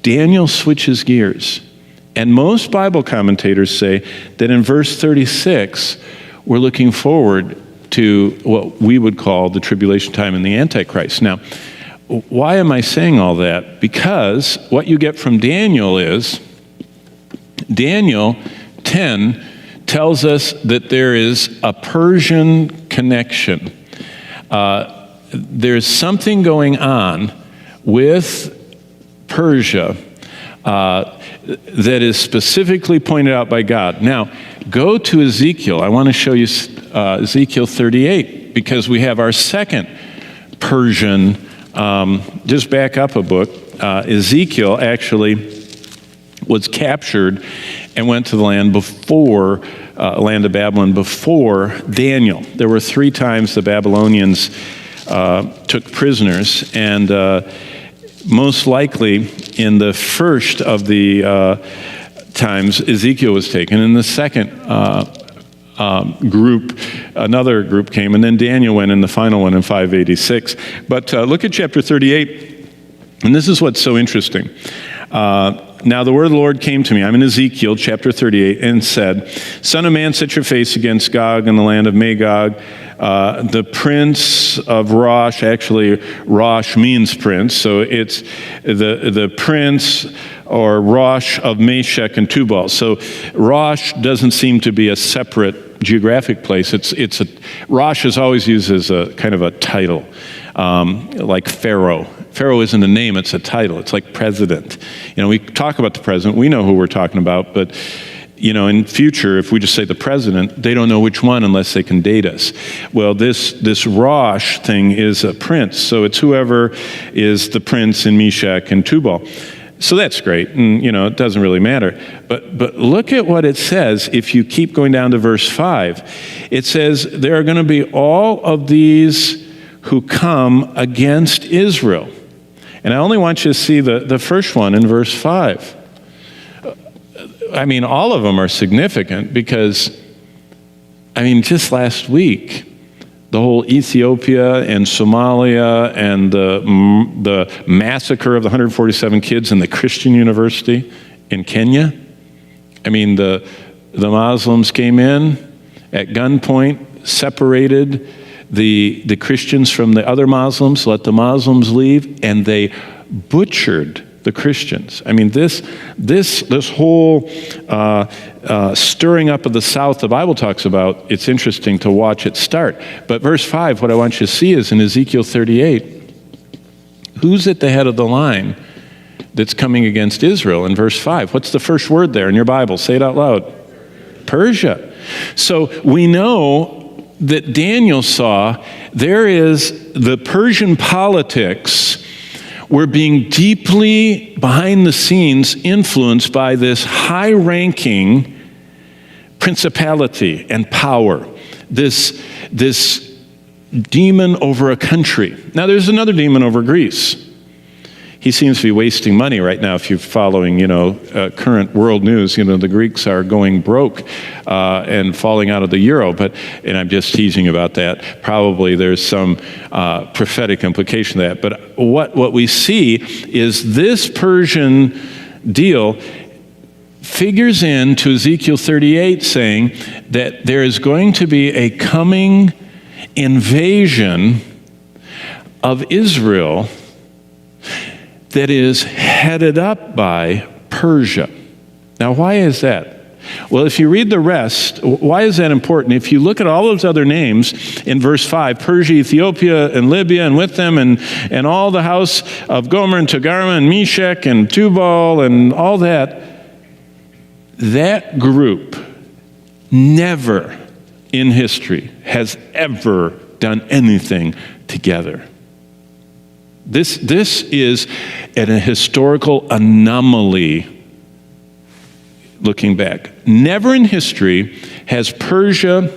Daniel switches gears. And most Bible commentators say that in verse 36, we're looking forward to what we would call the tribulation time and the Antichrist. Now, why am I saying all that? Because what you get from Daniel is, Daniel 10 tells us that there is a Persian connection. There's something going on with Persia that is specifically pointed out by God. Now, go to Ezekiel. I want to show you Ezekiel 38, because we have our second Persian. Just back up a book. Ezekiel actually was captured and went to the land of Babylon before Daniel. There were 3 times the Babylonians took prisoners, and most likely in the first of the times Ezekiel was taken. In the second group, another group came, and then Daniel went in the final one in 586. But look at chapter 38, and this is what's so interesting. Now the word of the Lord came to me. I'm in Ezekiel chapter 38, and said, Son of man, set your face against Gog in the land of Magog. The prince of Rosh, actually Rosh means prince, so it's the prince or Rosh of Meshech and Tubal. So Rosh doesn't seem to be a separate geographic place. Rosh is always used as a kind of a title, like Pharaoh. Pharaoh isn't a name, it's a title. It's like president. We talk about the president, we know who we're talking about, but in future, if we just say the president, they don't know which one unless they can date us. Well, this Rosh thing is a prince, so it's whoever is the prince in Meshech and Tubal. So that's great, and it doesn't really matter. But look at what it says if you keep going down to verse 5. It says, there are going to be all of these who come against Israel. And I only want you to see the first one in verse 5. All of them are significant because, just last week, the whole Ethiopia and Somalia and the massacre of the 147 kids in the Christian university in Kenya. The Muslims came in at gunpoint, separated the Christians from the other Muslims, let the Muslims leave, and they butchered the Christians. This whole stirring up of the South the Bible talks about, it's interesting to watch it start. But verse 5, what I want you to see is in Ezekiel 38, who's at the head of the line that's coming against Israel in verse 5? What's the first word there in your Bible? Say it out loud. Persia. So we know that Daniel saw there is the Persian politics were being deeply behind the scenes influenced by this high-ranking principality and power, this demon over a country. Now there's another demon over Greece. He seems to be wasting money right now. If you're following, current world news, the Greeks are going broke and falling out of the euro. And I'm just teasing about that. Probably there's some prophetic implication to that. But what we see is this Persian deal figures into Ezekiel 38, saying that there is going to be a coming invasion of Israel that is headed up by Persia. Now, why is that? Well, if you read the rest, why is that important? If you look at all those other names in verse 5, Persia, Ethiopia, and Libya, and with them, and all the house of Gomer, and Togarmah, and Meshech, and Tubal, and all that group never in history has ever done anything together. This is a historical anomaly looking back. Never in history has Persia,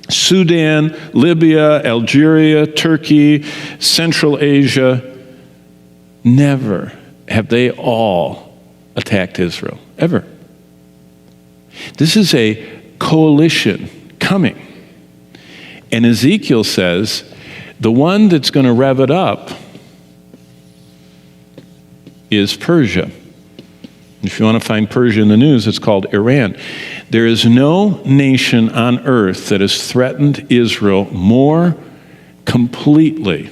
Sudan, Libya, Algeria, Turkey, Central Asia, never have they all attacked Israel, ever. This is a coalition coming. And Ezekiel says the one that's going to rev it up is Persia. If you want to find Persia in the news, it's called Iran. There is no nation on earth that has threatened Israel more completely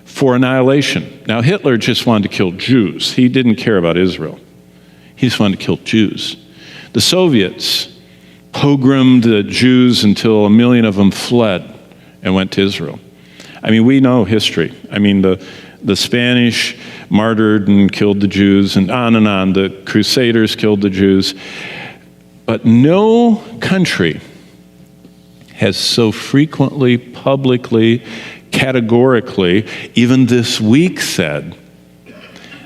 for annihilation. Now, Hitler just wanted to kill Jews. He didn't care about Israel. He just wanted to kill Jews. The Soviets pogromed the Jews until 1 million of them fled and went to Israel. I mean, we know history. I mean, the Spanish martyred and killed the Jews, and on and on. The Crusaders killed the Jews. But no country has so frequently, publicly, categorically, even this week said,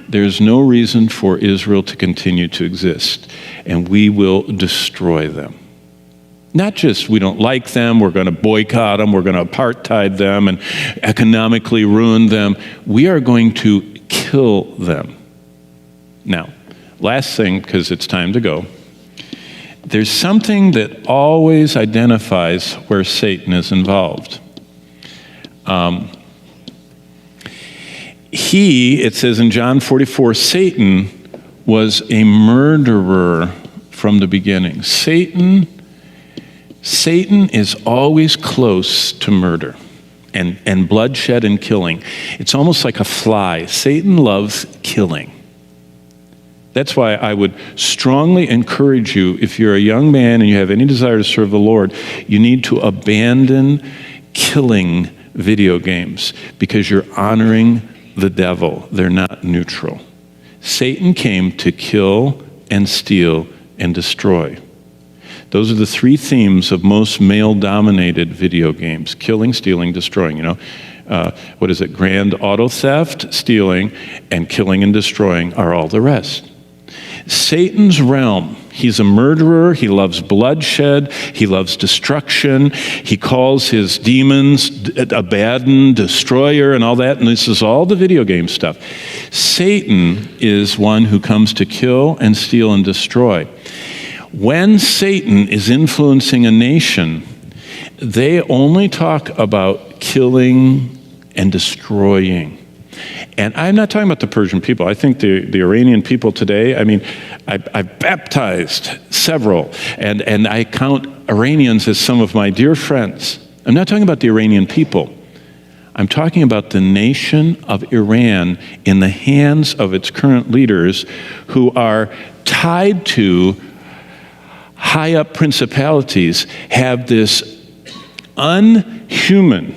there's no reason for Israel to continue to exist, and we will destroy them. Not just we don't like them, we're going to boycott them, we're going to apartheid them and economically ruin them. We are going to kill them. Now, last thing, because it's time to go. There's something that always identifies where Satan is involved. It says in John 44, Satan was a murderer from the beginning. Satan is always close to murder and bloodshed and killing. It's almost like a fly. Satan loves killing. That's why I would strongly encourage you, if you're a young man and you have any desire to serve the Lord, you need to abandon killing video games because you're honoring the devil. They're not neutral. Satan came to kill and steal and destroy. Those are the three themes of most male-dominated video games: killing, stealing, destroying. Grand auto theft, stealing, and killing and destroying are all the rest. Satan's realm, he's a murderer, he loves bloodshed, he loves destruction, he calls his demons Abaddon, destroyer, and all that, and this is all the video game stuff. Satan is one who comes to kill and steal and destroy. When Satan is influencing a nation, they only talk about killing and destroying. And I'm not talking about the Persian people. I think the Iranian people today, I mean, I've baptized several, and I count Iranians as some of my dear friends. I'm not talking about the Iranian people. I'm talking about the nation of Iran in the hands of its current leaders who are tied to high-up principalities, have this unhuman,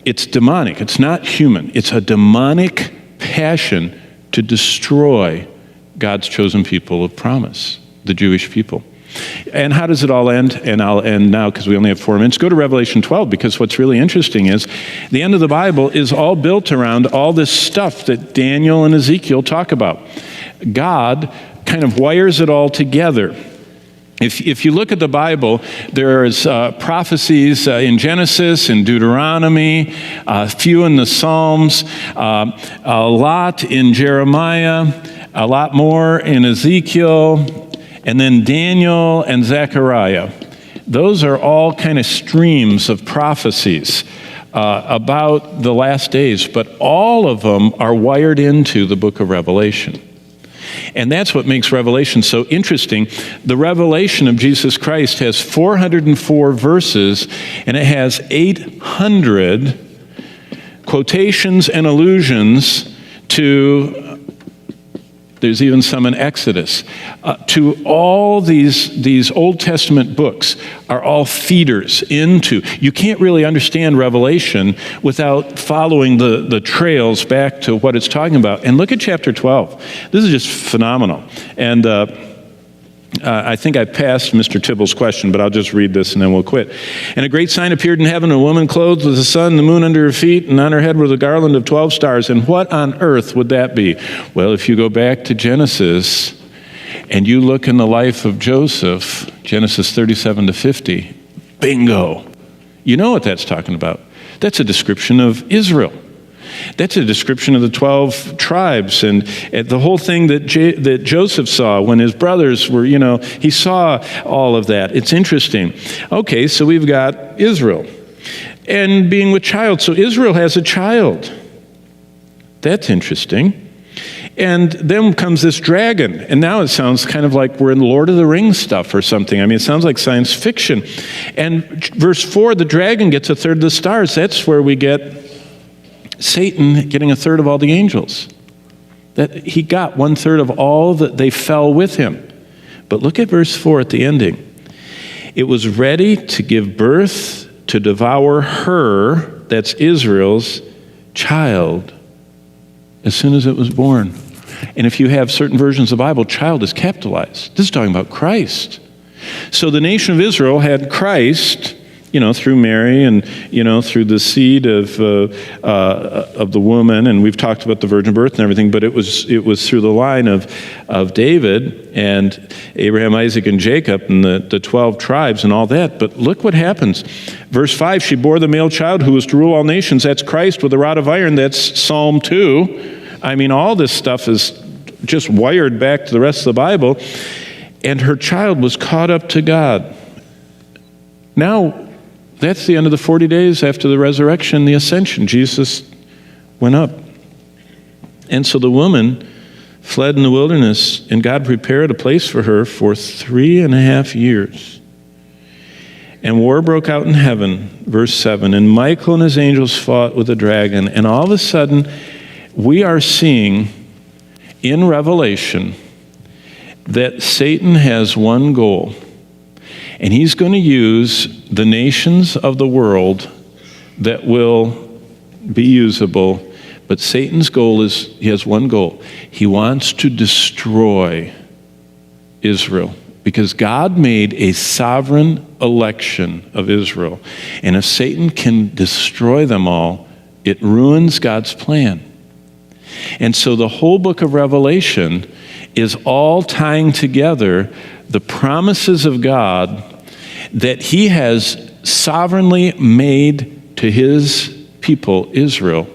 it's demonic, it's not human, it's a demonic passion to destroy God's chosen people of promise, the Jewish people. And how does it all end? And I'll end now because we only have 4 minutes. Go to Revelation 12, because what's really interesting is the end of the Bible is all built around all this stuff that Daniel and Ezekiel talk about. God kind of wires it all together. If you look at the Bible, there's prophecies in Genesis, in Deuteronomy, a few in the Psalms, a lot in Jeremiah, a lot more in Ezekiel, and then Daniel and Zechariah. Those are all kind of streams of prophecies about the last days, but all of them are wired into the book of Revelation. And that's what makes Revelation so interesting. The revelation of Jesus Christ has 404 verses, and it has 800 quotations and allusions to, there's even some in Exodus, to all these Old Testament books are all feeders into. You can't really understand Revelation without following the trails back to what it's talking about. And look at chapter 12. This is just phenomenal. And I think I passed Mr. Tibble's question, but I'll just read this and then we'll quit. And a great sign appeared in heaven, a woman clothed with the sun and the moon under her feet, and on her head was a garland of 12 stars. And what on earth would that be? Well, if you go back to Genesis and you look in the life of Joseph, Genesis 37 to 50, bingo. You know what that's talking about. That's a description of Israel. That's a description of the 12 tribes and the whole thing that Joseph saw when his brothers were, he saw all of that. It's interesting. Okay, so we've got Israel and being with child. So Israel has a child. That's interesting. And then comes this dragon, and now it sounds kind of like we're in Lord of the Rings stuff or something. I mean, it sounds like science fiction. And verse 4, the dragon gets a third of the stars. That's where we get Satan getting a third of all the angels. That he got 1/3 of all that they fell with him. But look at verse 4 at the ending. It was ready to give birth to devour her, that's Israel's, child, as soon as it was born. And if you have certain versions of the Bible, child is capitalized. This is talking about Christ. So the nation of Israel had Christ, through Mary and, through the seed of the woman. And we've talked about the virgin birth and everything, but it was through the line of David and Abraham, Isaac, and Jacob and the 12 tribes and all that. But look what happens. Verse 5, she bore the male child who was to rule all nations. That's Christ with a rod of iron. That's Psalm 2. I mean, all this stuff is just wired back to the rest of the Bible. And her child was caught up to God. Now, that's the end of the 40 days after the resurrection, the ascension. Jesus went up. And so the woman fled in the wilderness, and God prepared a place for her for 3.5 years. And war broke out in heaven, verse 7. And Michael and his angels fought with the dragon. And all of a sudden, we are seeing in Revelation that Satan has one goal. And he's going to use the nations of the world that will be usable. But Satan's goal is, he has one goal. He wants to destroy Israel. Because God made a sovereign election of Israel. And if Satan can destroy them all, it ruins God's plan. And so the whole book of Revelation is all tying together the promises of God that he has sovereignly made to his people, Israel.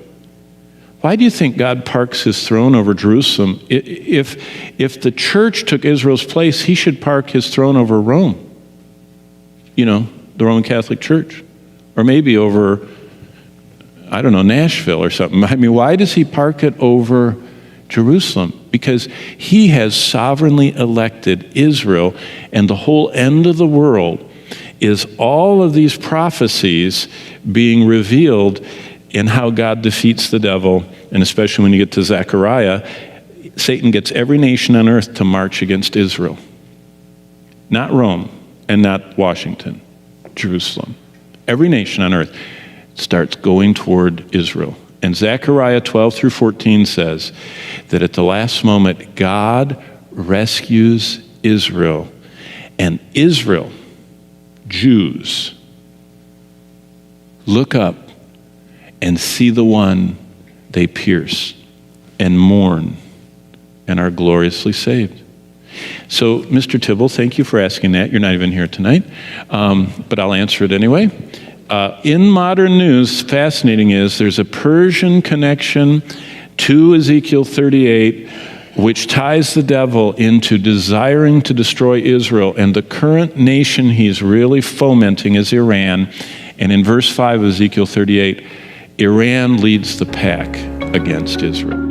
Why do you think God parks his throne over Jerusalem? If the church took Israel's place, he should park his throne over Rome. The Roman Catholic Church. Or maybe over, Nashville or something. I mean, why does he park it over Jerusalem? Because he has sovereignly elected Israel, and the whole end of the world is all of these prophecies being revealed in how God defeats the devil. And especially when you get to Zechariah, Satan gets every nation on earth to march against Israel. Not Rome and not Washington, Jerusalem. Every nation on earth starts going toward Israel. And Zechariah 12 through 14 says that at the last moment, God rescues Israel. And Israel, Jews, look up and see the one they pierce and mourn and are gloriously saved. So, Mr. Tibble, thank you for asking that. You're not even here tonight, but I'll answer it anyway. In modern news, fascinating is there's a Persian connection to Ezekiel 38, which ties the devil into desiring to destroy Israel. And the current nation he's really fomenting is Iran. And in verse 5 of Ezekiel 38, Iran leads the pack against Israel.